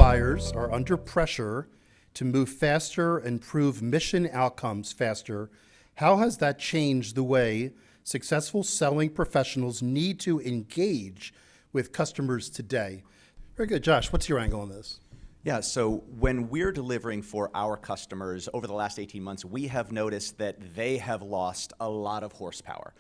buyers are under pressure to move faster and prove mission outcomes faster, how has that changed the way successful selling professionals need to engage with customers today? Very good. Josh, what's your angle on this? Yeah, so when we're delivering for our customers over the last 18 months, we have noticed that they have lost a lot of horsepower.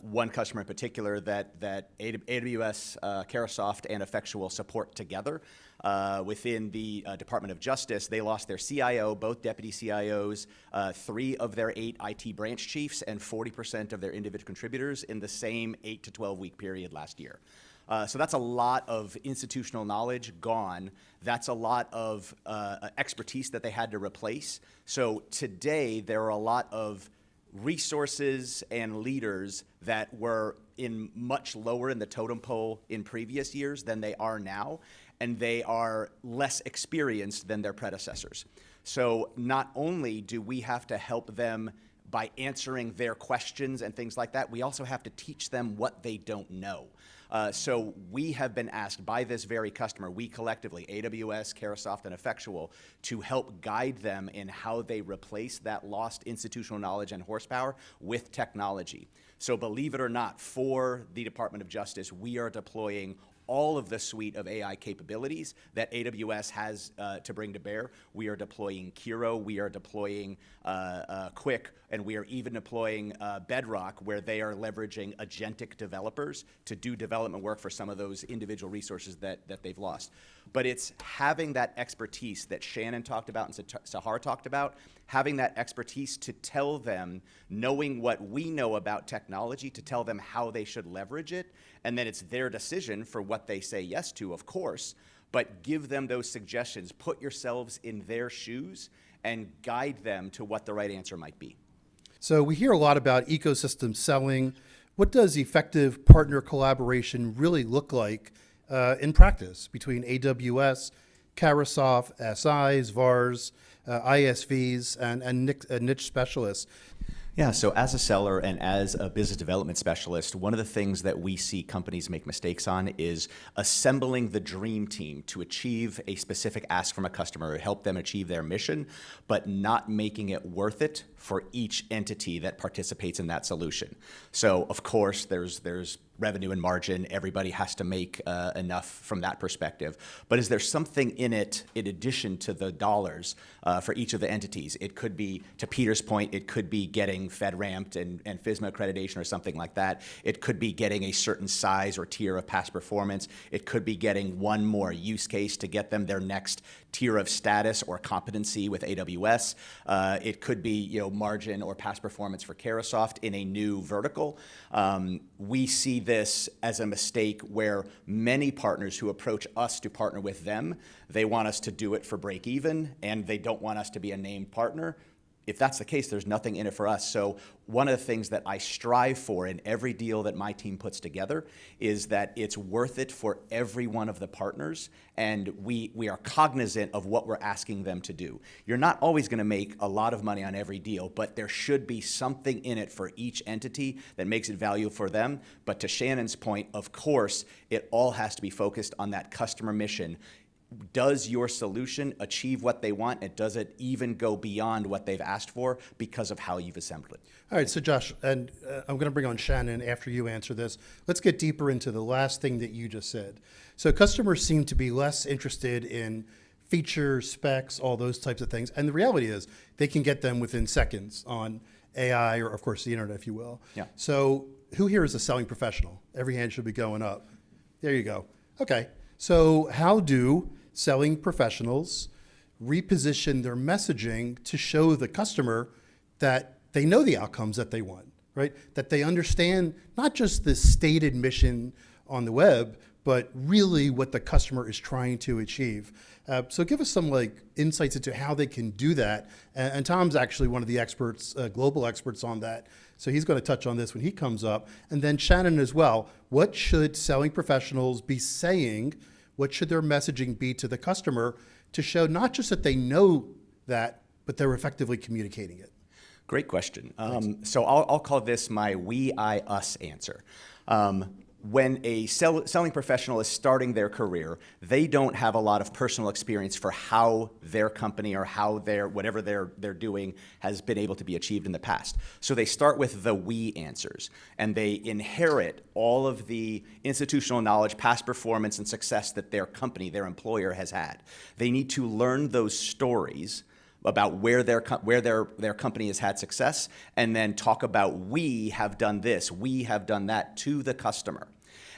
One customer in particular that AWS, Carahsoft, and Effectual support together within the Department of Justice, they lost their CIO, both deputy CIOs, 3 of their 8 IT branch chiefs, and 40% of their individual contributors in the same 8 to 12 week period last year. So that's a lot of institutional knowledge gone. That's a lot of expertise that they had to replace. So today, there are a lot of resources and leaders that were much lower in the totem pole in previous years than they are now, and they are less experienced than their predecessors. So not only do we have to help them by answering their questions and things like that, we also have to teach them what they don't know. So we have been asked by this very customer, we collectively, AWS, Carahsoft, and Effectual, to help guide them in how they replace that lost institutional knowledge and horsepower with technology. So believe it or not, for the Department of Justice, we are deploying all of the suite of AI capabilities that AWS has to bring to bear. We are deploying Kiro, we are deploying Quick, and we are even deploying Bedrock, where they are leveraging agentic developers to do development work for some of those individual resources that they've lost. But it's having that expertise that Shannon talked about and Sahar talked about, having that expertise to tell them, knowing what we know about technology, to tell them how they should leverage it, and then it's their decision for what they say yes to, of course, but give them those suggestions, put yourselves in their shoes, and guide them to what the right answer might be. So we hear a lot about ecosystem selling. What does effective partner collaboration really look like in practice between AWS, Carahsoft, SIs, VARs, ISVs, and niche specialists? Yeah, so as a seller and as a business development specialist, one of the things that we see companies make mistakes on is assembling the dream team to achieve a specific ask from a customer, help them achieve their mission, but not making it worth it for each entity that participates in that solution. So of course, there's revenue and margin. Everybody has to make enough from that perspective. But is there something in it in addition to the dollars for each of the entities? It could be, to Peter's point, it could be getting FedRAMPed and FSMA accreditation or something like that. It could be getting a certain size or tier of past performance. It could be getting one more use case to get them their next tier of status or competency with AWS. It could be margin or past performance for Carahsoft in a new vertical. We see this as a mistake where many partners who approach us to partner with them, they want us to do it for break even, and they don't want us to be a named partner. If that's the case, there's nothing in it for us. So one of the things that I strive for in every deal that my team puts together is that it's worth it for every one of the partners, and we are cognizant of what we're asking them to do. You're not always going to make a lot of money on every deal, but there should be something in it for each entity that makes it valuable for them. But to Shannon's point, of course, it all has to be focused on that customer mission. Does your solution achieve what they want, and does it even go beyond what they've asked for because of how you've assembled it? All right, so Josh, and I'm going to bring on Shannon after you answer this. Let's get deeper into the last thing that you just said. So customers seem to be less interested in features, specs, all those types of things. And the reality is they can get them within seconds on AI or, of course, the internet, if you will. Yeah. So who here is a selling professional? Every hand should be going up. There you go. Okay, so how do selling professionals reposition their messaging to show the customer that they know the outcomes that they want, right? That they understand not just the stated mission on the web, but really what the customer is trying to achieve. So give us some insights into how they can do that. And Tom's actually one of the experts, global experts on that. So he's going to touch on this when he comes up. And then Shannon as well. What should selling professionals be saying? What should their messaging be to the customer to show not just that they know that, but they're effectively communicating it? Great question. So I'll call this my we, I, us answer. when a selling professional is starting their career, they don't have a lot of personal experience for how their company or how whatever they're doing has been able to be achieved in the past. So they start with the we answers, and they inherit all of the institutional knowledge, past performance, and success that their company, their employer has had. They need to learn those stories about where their company has had success, and then talk about we have done this, we have done that to the customer.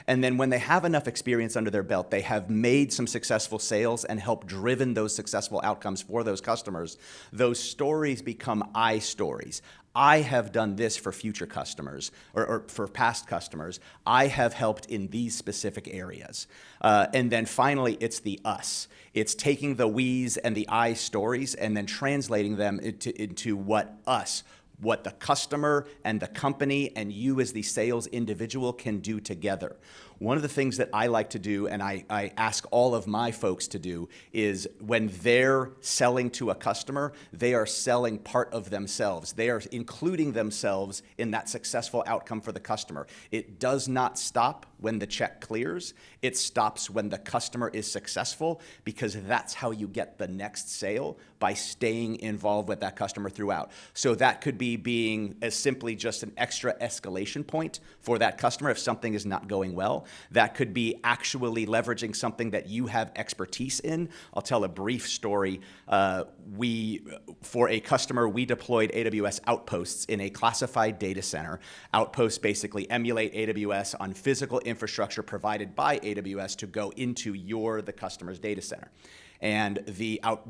And then when they have enough experience under their belt, they have made some successful sales and helped driven those successful outcomes for those customers, those stories become I stories. I have done this for future customers or for past customers. I have helped in these specific areas. And then finally, it's the us. It's taking the we's and the I stories and then translating them into what the customer and the company and you as the sales individual can do together. One of the things that I like to do, and I ask all of my folks to do, is when they're selling to a customer, they are selling part of themselves. They are including themselves in that successful outcome for the customer. It does not stop when the check clears. It stops when the customer is successful, because that's how you get the next sale, by staying involved with that customer throughout. So that could be being as simply just an extra escalation point for that customer if something is not going well. That could be actually leveraging something that you have expertise in. I'll tell a brief story. For a customer, we deployed AWS Outposts in a classified data center. Outposts basically emulate AWS on physical infrastructure provided by AWS to go into the customer's data center. And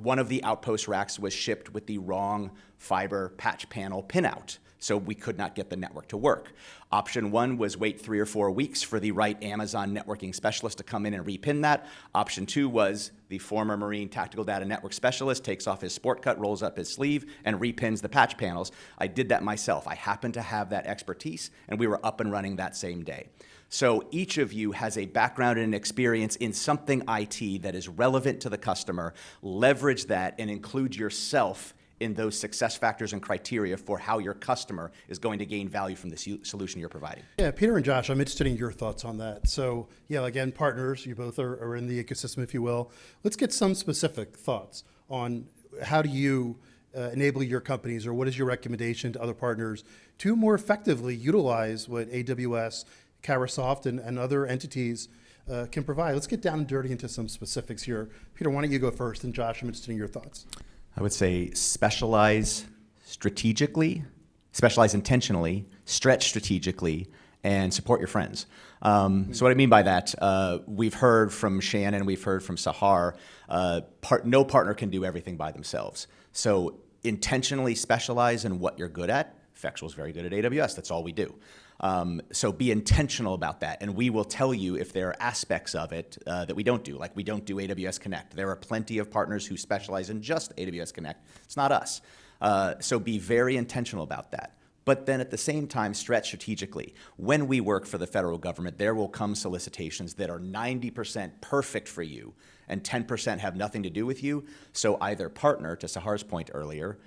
one of the Outpost racks was shipped with the wrong fiber patch panel pinout, so we could not get the network to work. Option one was wait 3 or 4 weeks for the right Amazon networking specialist to come in and repin that. Option two was the former Marine Tactical Data Network specialist takes off his sport cut, rolls up his sleeve, and repins the patch panels. I did that myself. I happened to have that expertise, and we were up and running that same day. So each of you has a background and experience in something IT that is relevant to the customer. Leverage that and include yourself in those success factors and criteria for how your customer is going to gain value from the solution you're providing. Yeah, Peter and Josh, I'm interested in your thoughts on that. So yeah, again, partners, you both are in the ecosystem, if you will. Let's get some specific thoughts on how do you enable your companies, or what is your recommendation to other partners to more effectively utilize what AWS, Carahsoft, and other entities can provide. Let's get down and dirty into some specifics here. Peter, why don't you go first, and Josh, I'm interested in your thoughts. I would say specialize strategically, specialize intentionally, stretch strategically, and support your friends. So what I mean by that, we've heard from Shannon, we've heard from Sahar, no partner can do everything by themselves. So intentionally specialize in what you're good at. Effectual is very good at AWS, that's all we do. So be intentional about that, and we will tell you if there are aspects of it that we don't do, like we don't do AWS Connect. There are plenty of partners who specialize in just AWS Connect. It's not us. So be very intentional about that. But then at the same time, stretch strategically. When we work for the federal government, there will come solicitations that are 90% perfect for you and 10% have nothing to do with you. So either partner, to Sahar's point earlier,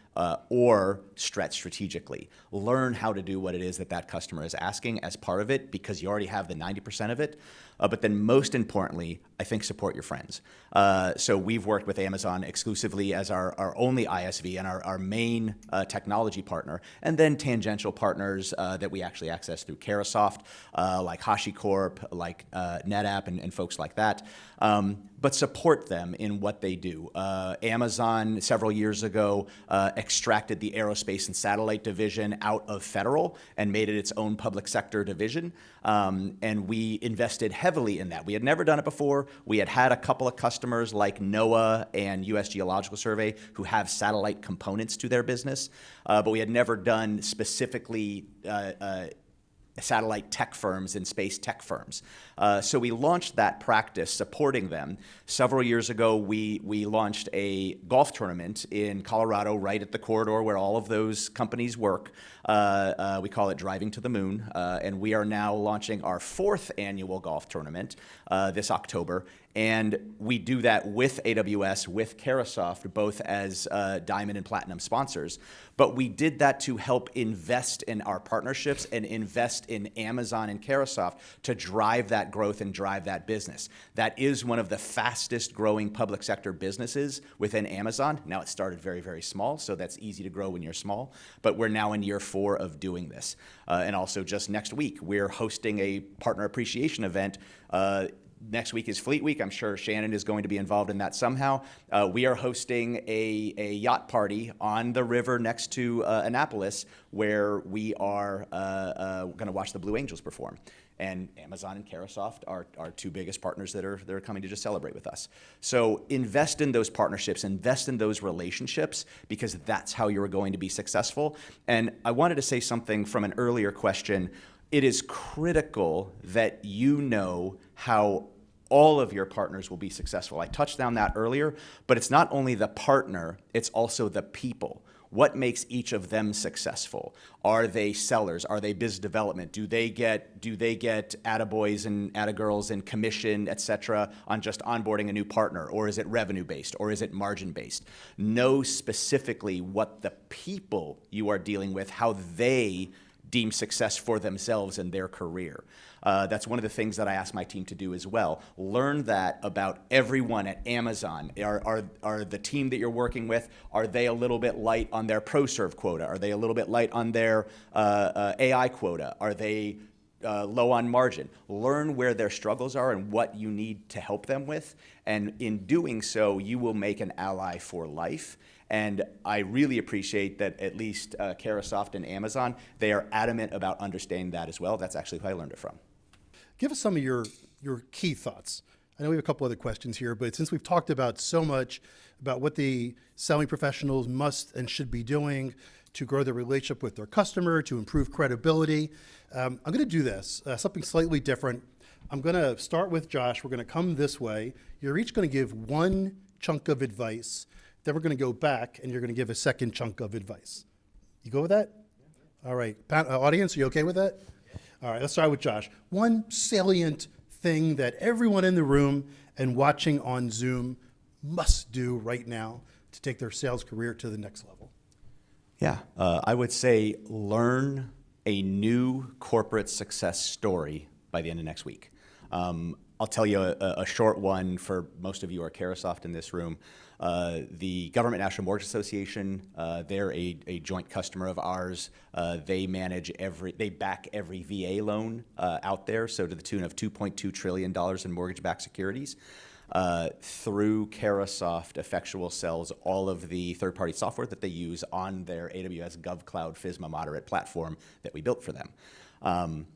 or stretch strategically. Learn how to do what it is that customer is asking as part of it, because you already have the 90% of it. But then most importantly, I think support your friends. So we've worked with Amazon exclusively as our only ISV and our main technology partner, and then tangential partners that we actually access through Carahsoft, like HashiCorp, like NetApp, and folks like that. But support them in what they do. Amazon, several years ago, extracted the aerospace and satellite division out of federal and made it its own public sector division. And we invested heavily in that. We had never done it before. We had a couple of customers like NOAA and U.S. Geological Survey who have satellite components to their business, but we had never done specifically satellite tech firms and space tech firms. So we launched that practice supporting them. Several years ago, we launched a golf tournament in Colorado, right at the corridor where all of those companies work. We call it Driving to the Moon, and we are now launching our 4th annual golf tournament this October. And we do that with AWS, with Carahsoft, both as Diamond and Platinum sponsors. But we did that to help invest in our partnerships and invest in Amazon and Carahsoft to drive that growth and drive that business. That is one of the fastest growing public sector businesses within Amazon. Now, it started very, very small, so that's easy to grow when you're small. But we're now in year 4 of doing this. And also just next week, we're hosting a partner appreciation event. Next week is Fleet Week. I'm sure Shannon is going to be involved in that somehow. We are hosting a yacht party on the river next to Annapolis, where we are going to watch the Blue Angels perform. And Amazon and Carahsoft are our 2 biggest partners that are coming to just celebrate with us. So invest in those partnerships, invest in those relationships, because that's how you're going to be successful. And I wanted to say something from an earlier question. It is critical that you know how all of your partners will be successful. I touched on that earlier, but it's not only the partner, it's also the people. What makes each of them successful? Are they sellers? Are they business development? Do they get attaboys and attagirls and commission, et cetera, on just onboarding a new partner? Or is it revenue-based? Or is it margin-based? Know specifically what the people you are dealing with, how they deem success for themselves and their career. That's one of the things that I ask my team to do as well. Learn that about everyone at Amazon. Are the team that you're working with, are they a little bit light on their ProServe quota? Are they a little bit light on their AI quota? Are they low on margin? Learn where their struggles are and what you need to help them with. And in doing so, you will make an ally for life. And I really appreciate that at least Carahsoft and Amazon, they are adamant about understanding that as well. That's actually who I learned it from. Give us some of your key thoughts. I know we have a couple other questions here, but since we've talked about so much about what the selling professionals must and should be doing to grow their relationship with their customer, to improve credibility, I'm going to do this, something slightly different. I'm going to start with Josh. We're going to come this way. You're each going to give one chunk of advice. Then we're going to go back, and you're going to give a second chunk of advice. You go with that? All right. Audience, are you okay with that? All right, let's start with Josh. One salient thing that everyone in the room and watching on Zoom must do right now to take their sales career to the next level. Yeah, I would say learn a new corporate success story by the end of next week. I'll tell you a short one for most of you who are Carahsoft in this room. The Government National Mortgage Association, they're a joint customer of ours. They back every VA loan out there, so to the tune of $2.2 trillion in mortgage-backed securities. Through Carahsoft, Effectual sells all of the third-party software that they use on their AWS GovCloud FSMA moderate platform that we built for them.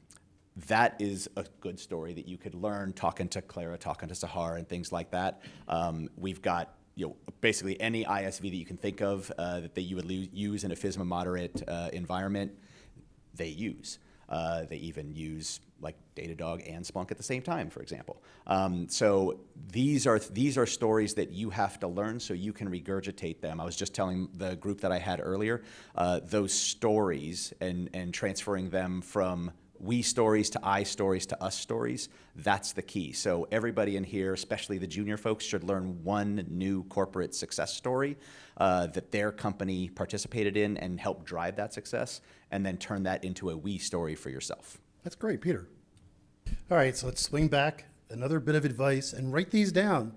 That is a good story that you could learn talking to Clara, talking to Sahar, and things like that. We've got basically any ISV that you can think of that you would use in a FSMA moderate environment, they use. They even use like Datadog and Splunk at the same time, for example. So these are stories that you have to learn so you can regurgitate them. I was just telling the group that I had earlier, those stories and transferring them from we stories to I stories to us stories, that's the key. So everybody in here, especially the junior folks, should learn one new corporate success story that their company participated in and helped drive that success, and then turn that into a we story for yourself. That's great, Peter. All right, so let's swing back, another bit of advice, and write these down.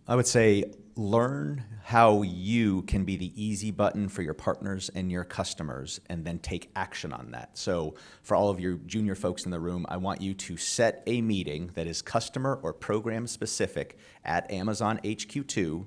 I would say learn how you can be the easy button for your partners and your customers, and then take action on that. So for all of your junior folks in the room, I want you to set a meeting that is customer or program specific at Amazon HQ2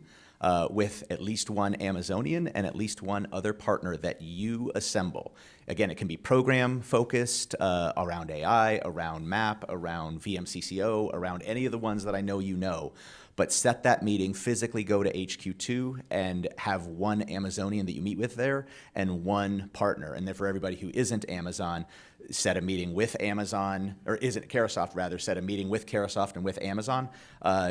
with at least one Amazonian and at least one other partner that you assemble. Again, it can be program focused around AI, around MAP, around VMCCO, around any of the ones that I know you know. But set that meeting, physically go to HQ2 and have one Amazonian that you meet with there and one partner. And then for everybody who isn't Amazon, set a meeting with Amazon, or isn't Carahsoft rather, set a meeting with Carahsoft and with Amazon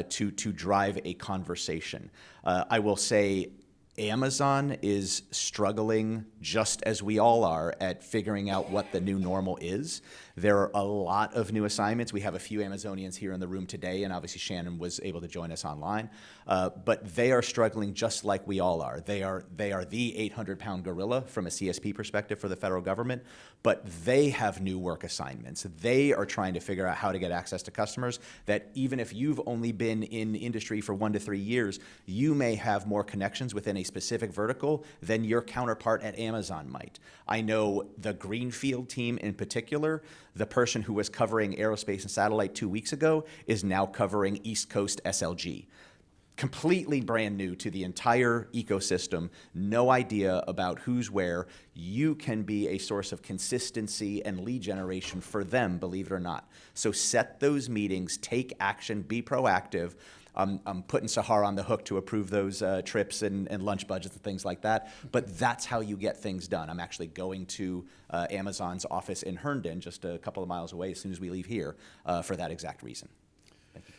to drive a conversation. I will say Amazon is struggling just as we all are at figuring out what the new normal is. There are a lot of new assignments. We have a few Amazonians here in the room today, and obviously Shannon was able to join us online. But they are struggling just like we all are. They are the 800-pound gorilla from a CSP perspective for the federal government, but they have new work assignments. They are trying to figure out how to get access to customers that even if you've only been in industry for 1 to 3 years, you may have more connections within a specific vertical than your counterpart at Amazon might. I know the Greenfield team in particular, the person who was covering aerospace and satellite 2 weeks ago is now covering East Coast SLG. Completely brand new to the entire ecosystem, no idea about who's where. You can be a source of consistency and lead generation for them, believe it or not. So set those meetings, take action, be proactive. I'm putting Sahar on the hook to approve those trips and lunch budgets and things like that, but that's how you get things done. I'm actually going to Amazon's office in Herndon, just a couple of miles away as soon as we leave here, for that exact reason.